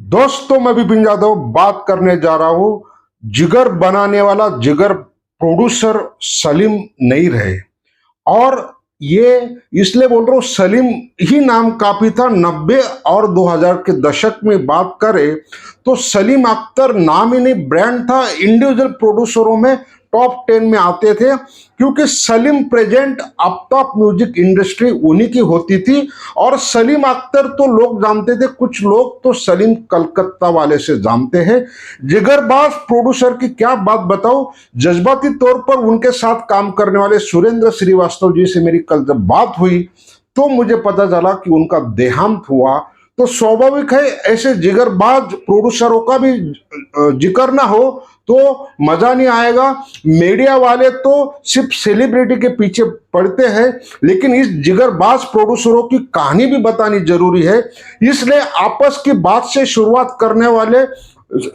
दोस्तों, मैं विपिन यादव बात करने जा रहा हूं। जिगर बनाने वाला जिगर प्रोड्यूसर सलीम नहीं रहे। और ये इसलिए बोल रहा हूं, सलीम ही नाम काफी था। 90 और 2000 के दशक में बात करें तो सलीम अख्तर नाम ही नहीं, ब्रांड था। इंडिविजुअल प्रोड्यूसरों में टॉप 10 में आते थे, क्योंकि Salim present Aftab music industry उन्हीं की होती थी। और सलीम अख्तर तो लोग जानते थे, कुछ लोग तो सलीम कलकत्ता वाले से जानते हैं। जिगरबाज प्रोड्यूसर की क्या बात बताऊं। जज्बाती तौर पर उनके साथ काम करने वाले सुरेंद्र श्रीवास्तव जी से मेरी कल जब बात हुई तो मुझे पता चला कि उनका देहांत हुआ। तो स्वाभाविक है, ऐसे जिगरबाज प्रोड्यूसरों का भी जिक्र ना हो तो मजा नहीं आएगा। मीडिया वाले तो सिर्फ सेलिब्रिटी के पीछे पड़ते हैं, लेकिन इस जिगरबाज प्रोड्यूसरों की कहानी भी बतानी जरूरी है। इसलिए आपस की बात से शुरुआत करने वाले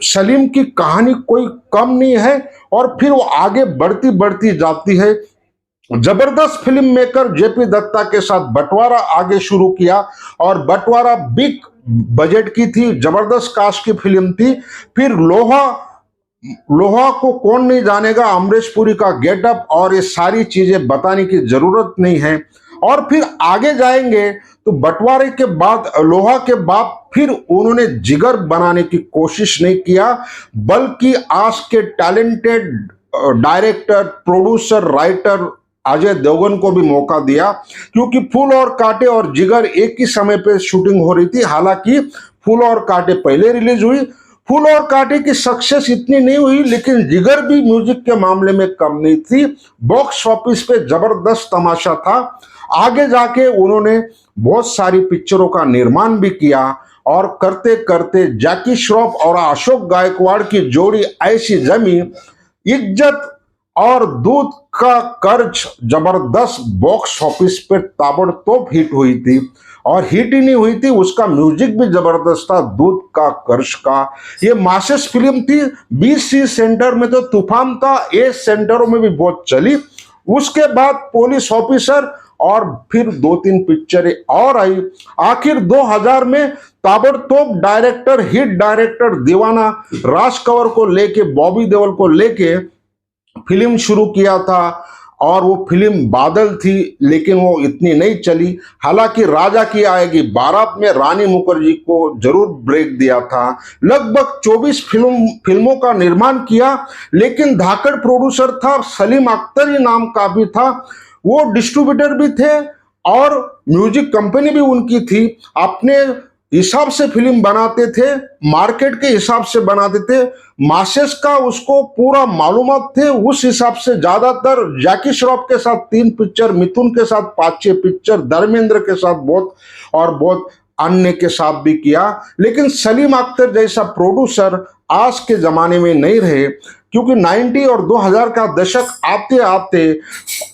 सलीम की कहानी कोई कम नहीं है, और फिर वो आगे बढ़ती बढ़ती जाती है। जबरदस्त फिल्म मेकर जेपी दत्ता के साथ बंटवारा आगे शुरू किया, और बंटवारा बिग बजट की थी, जबरदस्त कास्ट की फिल्म थी। फिर लोहा लोहा को कौन नहीं जानेगा, अमरीश पुरी का गेटअप, और ये सारी चीजें बताने की जरूरत नहीं है। और फिर आगे जाएंगे तो बंटवारे के बाद, लोहा के बाद फिर उन्होंने जिगर बनाने की कोशिश नहीं किया, बल्कि आज के talented director, producer, writer Ajay Devgan को भी मौका दिया। क्योंकि फूल और कांटे और जिगर एक ही समय पे शूटिंग हो रही थी। हालांकि फूल और कांटे पहले रिलीज हुई। फूल और कांटे की सक्सेस इतनी नहीं हुई, लेकिन जिगर भी म्यूजिक के मामले में कम नहीं थी। बॉक्स ऑफिस पे जबरदस्त तमाशा था। आगे जाके उन्होंने बहुत सारी पिक्चरों का निर्माण भी किया, और करते करते जैकी श्रॉफ और अशोक गायकवाड़ की जोड़ी ऐसी जमी। इज्जत और दूध का कर्ज जबरदस्त बॉक्स ऑफिस पे ताबड़तोड़ हिट हुई थी। और हिट ही नहीं हुई थी, उसका म्यूजिक भी जबरदस्त था। दूध का कर्ज का ये मासेस फिल्म थी। 20 सेंटर में तो तूफान था, ए सेंटरों में भी बहुत चली। उसके बाद पुलिस ऑफिसर, और फिर 2-3 पिक्चरें और आई। आखिर 2000 में ताबड़तोड़ डायरेक्टर, हिट डायरेक्टर दीवाना राज कंवर को लेके, बॉबी देओल को लेके फिल्म शुरू किया था, और वो फिल्म बादल थी, लेकिन वो इतनी नहीं चली। हालांकि राजा की आएगी बारात में रानी मुखर्जी को जरूर ब्रेक दिया था। लगभग 24 फिल्मों का निर्माण किया, लेकिन धाकड़ प्रोड्यूसर था, सलीम अख्तर ही नाम का भी था। वो डिस्ट्रीब्यूटर भी थे, और म्यूजिक कंपनी भी उनकी थी। अपने हिसाब से फिल्म बनाते थे, मार्केट के हिसाब से बनाते थे। मासेस का उसको पूरा मालूमात थे, उस हिसाब से ज्यादातर जैकी श्रॉफ के साथ 3 पिक्चर, मिथुन के साथ 5-6 पिक्चर, धर्मेंद्र के साथ बहुत, और बहुत अन्य के साथ भी किया। लेकिन सलीम अख्तर जैसा प्रोड्यूसर आज के जमाने में नहीं रहे, क्योंकि 90 और 2000 का दशक आते आते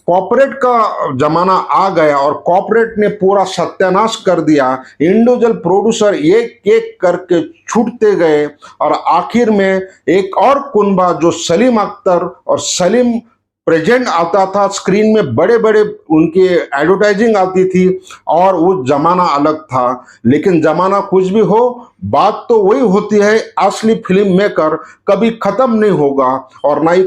कॉर्पोरेट का जमाना आ गया, और कॉर्पोरेट ने पूरा सत्यानाश कर दिया। इंडिविजुअल प्रोड्यूसर एक एक करके छूटते गए, और आखिर में एक और कुनबा जो सलीम अख्तर, और सलीम प्रेजेंट आता था स्क्रीन में, बड़े बड़े उनके एडवर्टाइजिंग आती थी, और वो जमाना अलग था। लेकिन जमाना कुछ भी हो, बात तो वही होती है, असली फिल्म मेकर कभी खत्म नहीं होगा, और ना ही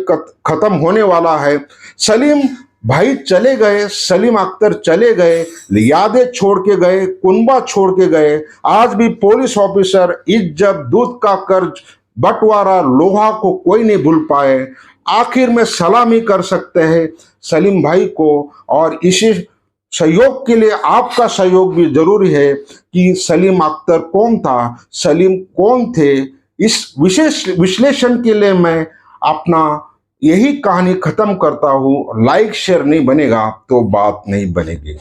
खत्म होने वाला है। सलीम भाई चले गए, सलीम अख्तर चले गए, यादें छोड़ के गए, कुनबा छोड़ के गए। आज भी पुलिस ऑफिसर, इज्जत, दूध का कर्ज, बंटवारा, लोहा को कोई नहीं भूल पाए। आखिर में सलामी कर सकते हैं सलीम भाई को, और इसी सहयोग के लिए आपका सहयोग भी जरूरी है कि सलीम अख्तर कौन था, सलीम कौन थे। इस विशेष विश्लेषण के लिए मैं अपना यही कहानी खत्म करता हूं। लाइक शेयर नहीं बनेगा तो बात नहीं बनेगी।